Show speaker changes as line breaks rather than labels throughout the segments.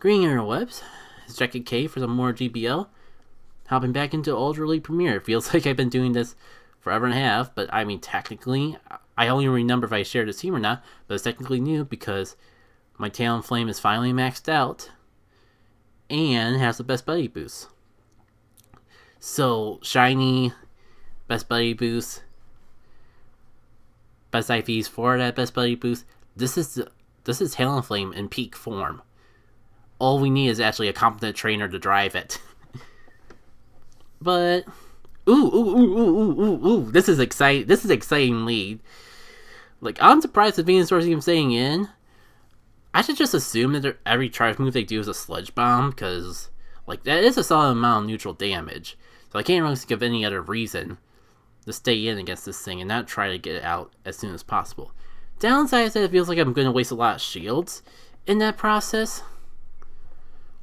Green Interwebs. It's Jacket K for some more GBL. Hopping back into Ultra League Premier. It feels like I've been doing this forever and a half, but I mean, technically, I only remember if I shared this team or not, but it's technically new because my Talonflame is finally maxed out and has the best buddy boost. So, shiny, best buddy boost, best IVs for that best buddy boost. This is Talonflame in peak form. All we need is actually a competent trainer to drive it. But ooh, this is exciting. This is exciting lead. Like, I'm surprised that Venusaur's even staying in. I should just assume that every charge move they do is a Sludge Bomb, because like that is a solid amount of neutral damage. So I can't really think of any other reason to stay in against this thing and not try to get it out as soon as possible. Downside is that it feels like I'm going to waste a lot of shields in that process.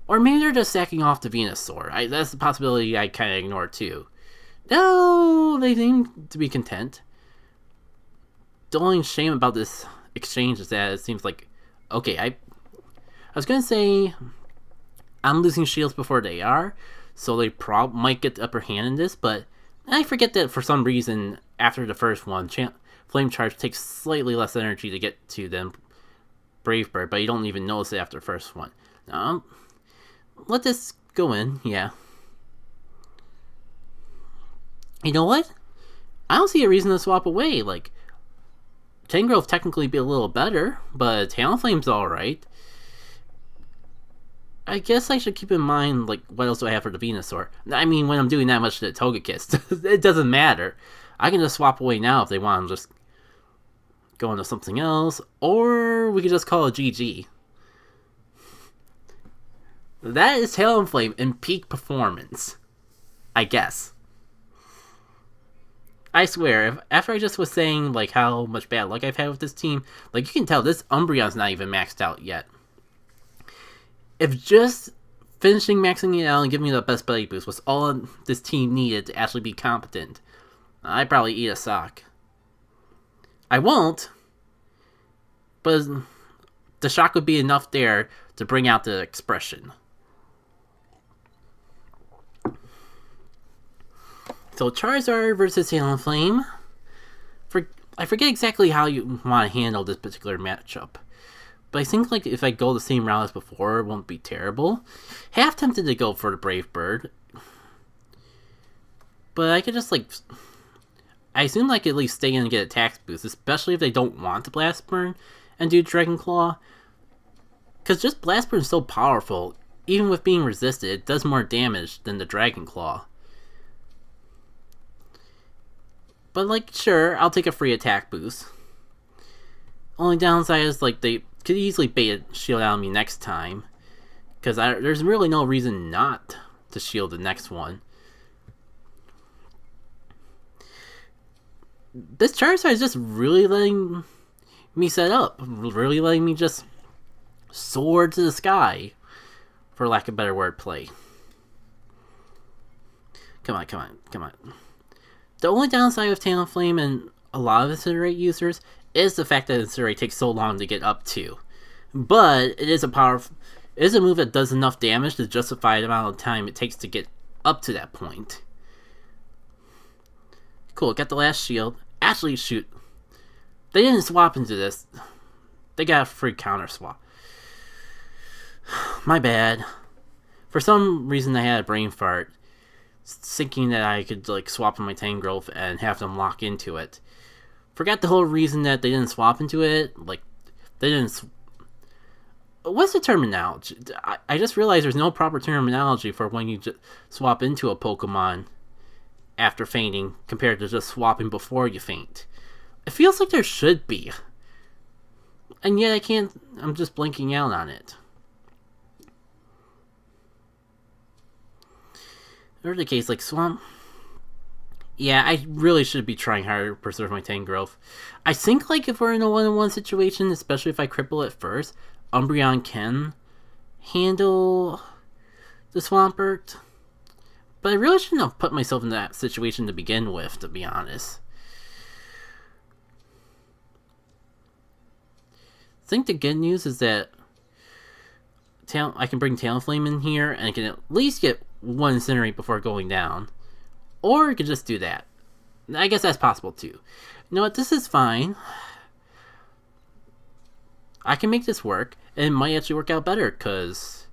Or maybe they're just sacking off the Venusaur. That's the possibility I kind of ignore too. No, they seem to be content. The only shame about this exchange is that it seems like, okay, I was going to say I'm losing shields before they are, so they might get the upper hand in this, but I forget that for some reason, after the first one, Flame Charge takes slightly less energy to get to than Brave Bird, but you don't even notice it after the first one. Let this go in, yeah. You know what? I don't see a reason to swap away. Like, Tangrowth technically be a little better, but Talonflame's alright. I guess I should keep in mind, like, what else do I have for the Venusaur? I mean, when I'm doing that much to the Togekiss, it doesn't matter. I can just swap away now if they want to just go into something else, or we could just call it GG. That is Talonflame in peak performance. I guess. I swear, after I just was saying, like, how much bad luck I've had with this team, like, you can tell this Umbreon's not even maxed out yet. If just finishing maxing it out and giving me the best buddy boost was all this team needed to actually be competent, I'd probably eat a sock. I won't, but the shock would be enough there to bring out the expression. So Charizard versus Talonflame. I forget exactly how you want to handle this particular matchup, but I think like if I go the same route as before, it won't be terrible. Half tempted to go for the Brave Bird, but I could just like, I assume I could at least stay in and get attack boost, especially if they don't want to Blast Burn and do Dragon Claw. Because just Blast Burn is so powerful, even with being resisted, it does more damage than the Dragon Claw. But, like, sure, I'll take a free attack boost. Only downside is, like, they could easily bait a shield out on me next time. Because there's really no reason not to shield the next one. This Charizard is just really letting me set up. Really letting me just soar to the sky. For lack of better wordplay. Come on. The only downside of Talonflame and a lot of Incinerate users is the fact that Incinerate takes so long to get up to. But it is a move that does enough damage to justify the amount of time it takes to get up to that point. Cool, got the last shield. Actually, shoot. They didn't swap into this. They got a free counter swap. My bad. For some reason I had a brain fart, thinking that I could like swap in my Tangrowth and have them lock into it. Forgot the whole reason that they didn't swap into it. Like, they didn't. What's the terminology? I just realized there's no proper terminology for when you just swap into a Pokemon after fainting compared to just swapping before you faint. It feels like there should be, and yet I can't. I'm just blanking out on it. In the case, like Swamp. Yeah, I really should be trying harder to preserve my Tangrowth. I think, like, if we're in a one-on-one situation, especially if I cripple it first, Umbreon can handle the Swampert. But I really shouldn't have put myself in that situation to begin with, to be honest. I think the good news is that I can bring Talonflame in here, and I can at least get one Incinerate before going down. Or I could just do that. I guess that's possible too. You know what, this is fine. I can make this work, and it might actually work out better, because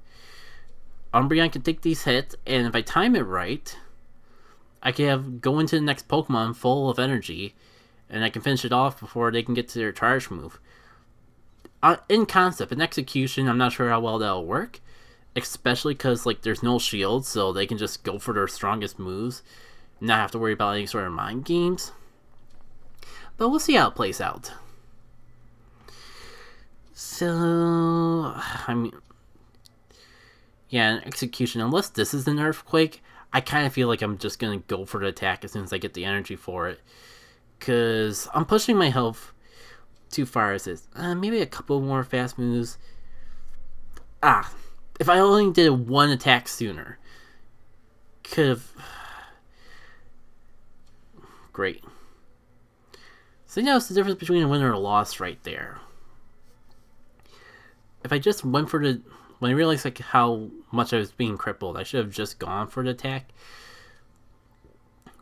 Umbreon can take these hits, and if I time it right, I can go into the next Pokemon full of energy, and I can finish it off before they can get to their charge move. In concept, in execution, I'm not sure how well that'll work, especially because like there's no shield, so they can just go for their strongest moves, and not have to worry about any sort of mind games. But we'll see how it plays out. So, I mean, yeah, in execution, unless this is an Earthquake, I kind of feel like I'm just going to go for the attack as soon as I get the energy for it. Because I'm pushing my health too far as this. Maybe a couple more fast moves. If I only did one attack sooner. Could have... Great. So now it's the difference between a win or a loss right there. If I just went for the... When I realized like how much I was being crippled, I should have just gone for the attack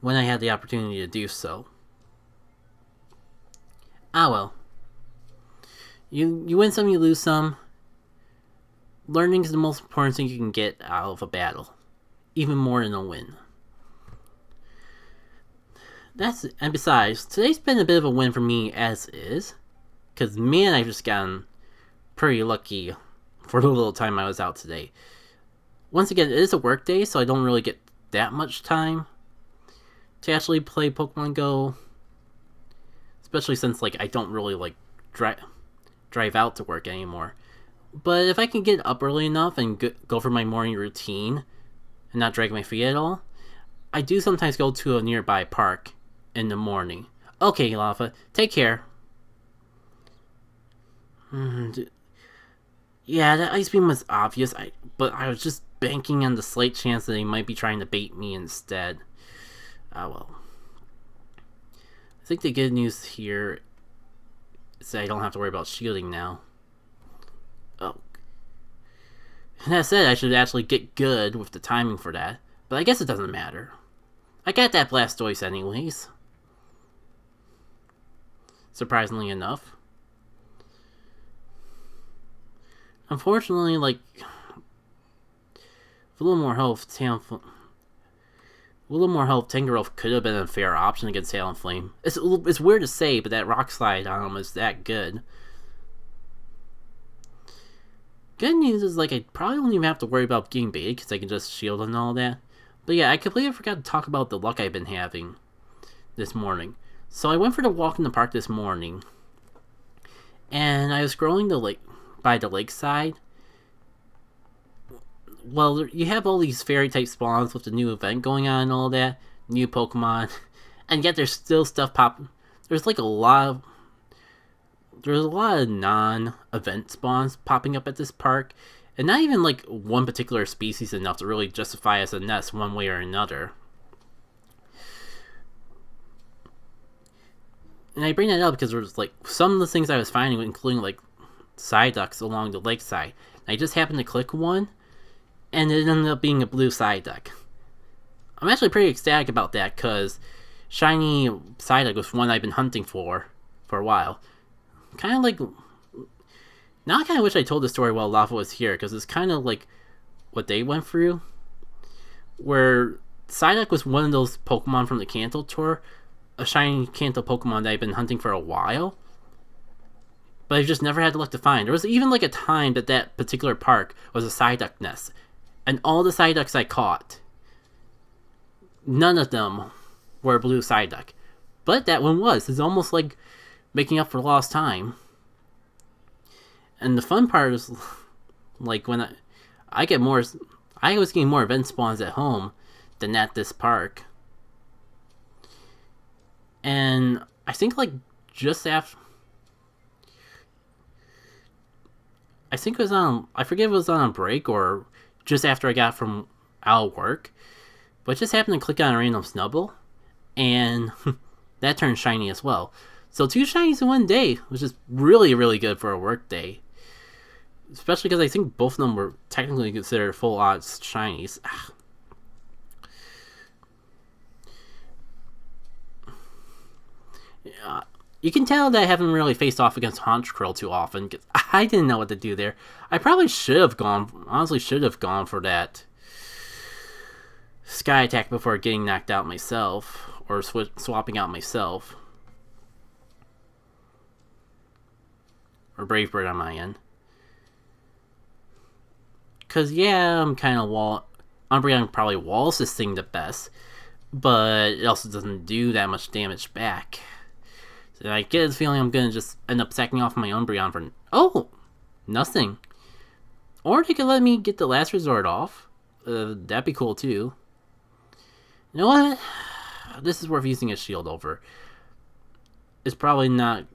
when I had the opportunity to do so. Well. You win some, you lose some. Learning is the most important thing you can get out of a battle. Even more than a win. And besides, today's been a bit of a win for me as is. Because man, I've just gotten pretty lucky for the little time I was out today. Once again, it is a work day, so I don't really get that much time to actually play Pokemon Go. Especially since like I don't really like drive out to work anymore. But if I can get up early enough and go for my morning routine and not drag my feet at all, I do sometimes go to a nearby park in the morning. Okay, Lava, take care. Yeah, that Ice Beam was obvious, but I was just banking on the slight chance that they might be trying to bait me instead. Well. I think the good news here is that I don't have to worry about shielding now. Oh. And that said, I should actually get good with the timing for that, but I guess it doesn't matter. I got that Blastoise anyways. Surprisingly enough. Unfortunately, like, with a little more health, Tangrowth could have been a fair option against Talonflame. It's weird to say, but that Rock Slide on him is that good. Good news is, like, I probably won't even have to worry about getting baited, because I can just shield and all that. But yeah, I completely forgot to talk about the luck I've been having this morning. So I went for the walk in the park this morning, and I was scrolling by the lakeside. Well, you have all these fairy-type spawns with the new event going on and all that, new Pokemon, and yet there's still stuff popping. There's a lot of non-event spawns popping up at this park, and not even like one particular species enough to really justify as a nest one way or another. And I bring that up because there's like some of the things I was finding, including like Psyducks along the lakeside. I just happened to click one, and it ended up being a blue Psyduck. I'm actually pretty ecstatic about that, because shiny Psyduck was one I've been hunting for a while. Kind of like... Now I kind of wish I told this story while Lava was here, because it's kind of like what they went through. Where Psyduck was one of those Pokemon from the Kanto tour, a shiny Kanto Pokemon that I've been hunting for a while, but I've just never had the luck to find. There was even like a time that particular park was a Psyduck nest, and all the Psyducks I caught, none of them were blue Psyduck, but that one was. It's almost like making up for lost time. And the fun part is, like, when I was getting more event spawns at home than at this park. And I think, like, just after... I think it was on... I forget if it was on a break or just after I got from out of work. But I just happened to click on a random Snubbull, and that turned shiny as well. So 2 shinies in one day, which is really, really good for a work day. Especially because I think both of them were technically considered full odds shinies. You can tell that I haven't really faced off against Honchkrill too often, because I didn't know what to do there. I probably should have gone for that Sky Attack before getting knocked out myself, or swapping out myself. Or Brave Bird on my end. Because, yeah, I'm kind of Umbreon probably walls this thing the best, but it also doesn't do that much damage back. So I get this feeling I'm going to just end up sacking off my Umbreon for... Oh! Nothing. Or they could let me get the last resort off. That'd be cool, too. You know what? This is worth using a shield over. It's probably not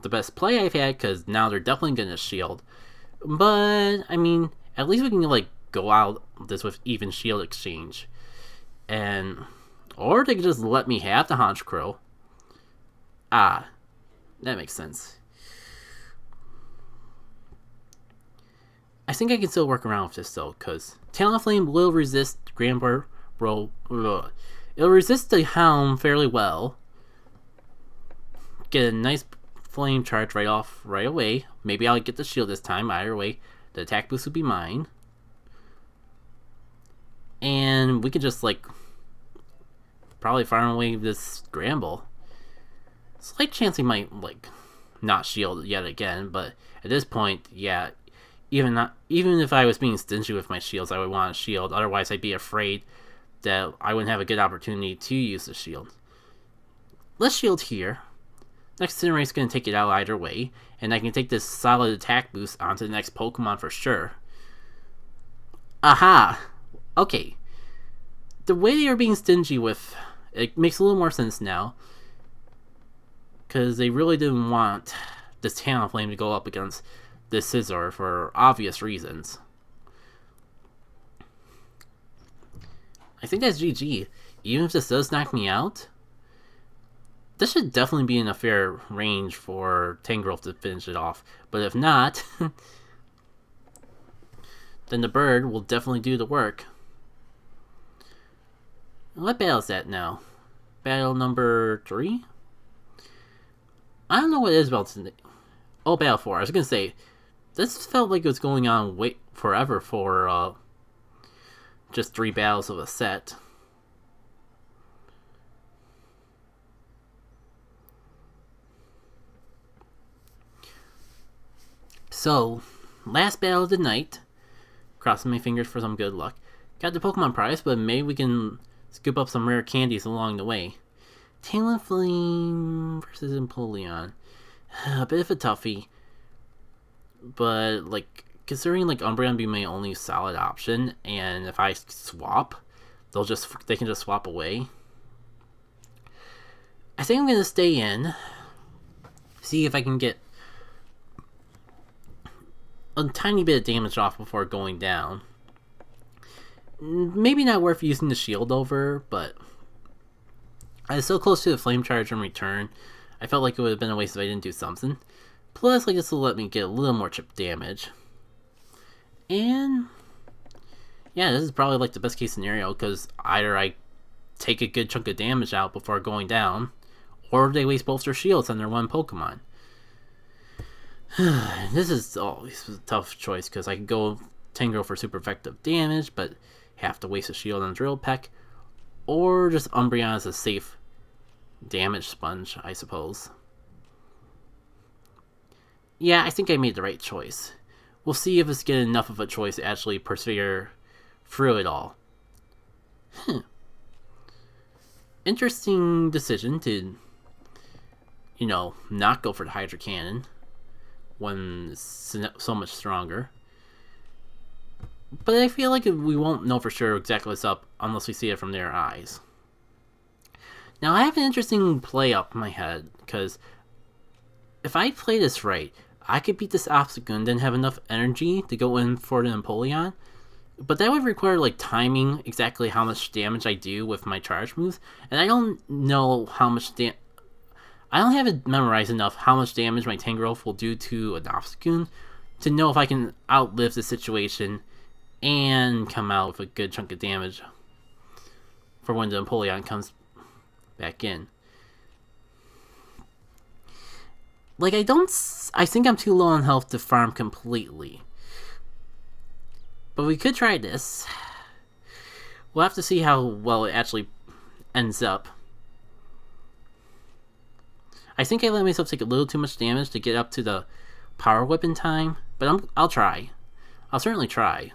the best play I've had, because now they're definitely going to shield. But, I mean, at least we can, like, go out this with even shield exchange. Or they could just let me have the Honchkrill. Ah, that makes sense. I think I can still work around with this, though, because Talonflame will resist It'll resist the Hound fairly well. Get a nice flame charge right away. Maybe I'll get the shield this time. Either way, the attack boost will be mine. And we could just, like, probably fire away this Scramble. Slight chance he might, like, not shield yet again, but at this point, yeah, even if I was being stingy with my shields, I would want a shield. Otherwise, I'd be afraid that I wouldn't have a good opportunity to use the shield. Let's shield here. Next Cinerate's going to take it out either way, and I can take this solid attack boost onto the next Pokemon for sure. Aha! Okay. The way they are being stingy with it makes a little more sense now, because they really didn't want this Talonflame to go up against this Scizor for obvious reasons. I think that's GG. Even if this does knock me out, this should definitely be in a fair range for Tangrowth to finish it off. But if not, then the bird will definitely do the work. What battle is that now? Battle number 3? I don't know what it is about today. Oh, battle 4. I was gonna say, this felt like it was going on forever for just 3 battles of a set. So, last battle of the night. Crossing my fingers for some good luck. Got the Pokemon prize, but maybe we can scoop up some rare candies along the way. Talonflame versus Empoleon. A bit of a toughie. But, like, considering, like, Umbreon be my only solid option, and if I swap, they can just swap away. I think I'm gonna stay in. See if I can get a tiny bit of damage off before going down. Maybe not worth using the shield over, but I was so close to the flame charge in return, I felt like it would have been a waste if I didn't do something. Plus, like, this will let me get a little more chip damage. And yeah, this is probably like the best case scenario, because either I take a good chunk of damage out before going down, or they waste both their shields on their one Pokemon. This is always a tough choice, because I could go Tangrowth for super effective damage, but have to waste a shield on Drill Peck, or just Umbreon as a safe damage sponge, I suppose. Yeah, I think I made the right choice. We'll see if it's good enough of a choice to actually persevere through it all. Interesting decision to, you know, not go for the Hydro Cannon when it's so much stronger. But I feel like we won't know for sure exactly what's up unless we see it from their eyes. Now, I have an interesting play up in my head, because if I play this right, I could beat this Obstagoon, then have enough energy to go in for the Empoleon. But that would require, like, timing exactly how much damage I do with my charge moves. And I don't know how much I don't have it memorized enough how much damage my Tangrowth will do to an Obstagoon to know if I can outlive the situation and come out with a good chunk of damage for when the Empoleon comes back in. Like, I think I'm too low on health to farm completely. But we could try this. We'll have to see how well it actually ends up. I think I let myself take a little too much damage to get up to the Power Whip in time, but I'll try. I'll certainly try.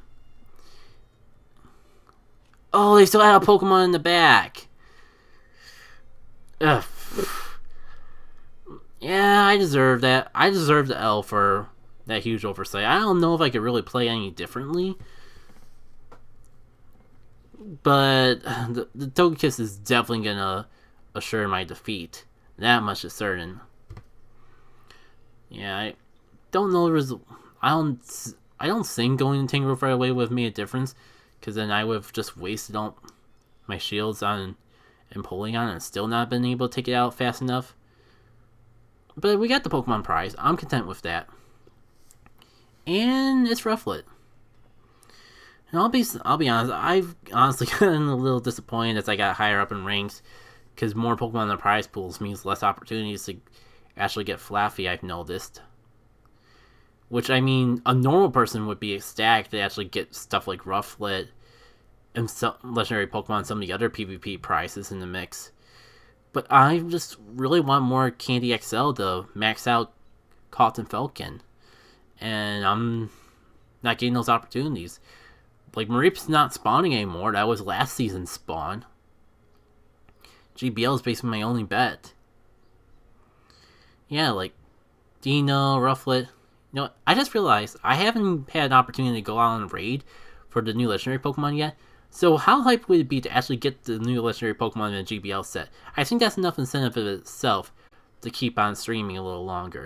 Oh, they still had a Pokemon in the back. Ugh. Yeah, I deserve that. I deserve the L for that huge oversight. I don't know if I could really play any differently. But the Togekiss is definitely gonna assure my defeat. That much is certain. Yeah, I don't know. I don't think going to Tangrowth right away would have made a difference, because then I would have just wasted all my shields on Empoleon and still not been able to take it out fast enough. But we got the Pokemon prize. I'm content with that. And it's Rufflet. And I'll be honest, I've honestly gotten a little disappointed as I got higher up in ranks, because more Pokemon in the prize pools means less opportunities to actually get Flaffy, I've noticed. Which, I mean, a normal person would be ecstatic to actually get stuff like Rufflet and some legendary Pokemon, some of the other PvP prizes in the mix. But I just really want more Candy XL to max out Cotton Falcon. And I'm not getting those opportunities. Like, Mareep's not spawning anymore. That was last season's spawn. GBL is basically my only bet. Yeah, like, Dino, Rufflet. You know, I just realized I haven't had an opportunity to go out on a raid for the new legendary Pokemon yet. So how hyped would it be to actually get the new legendary Pokemon in a GBL set? I think that's enough incentive in itself to keep on streaming a little longer.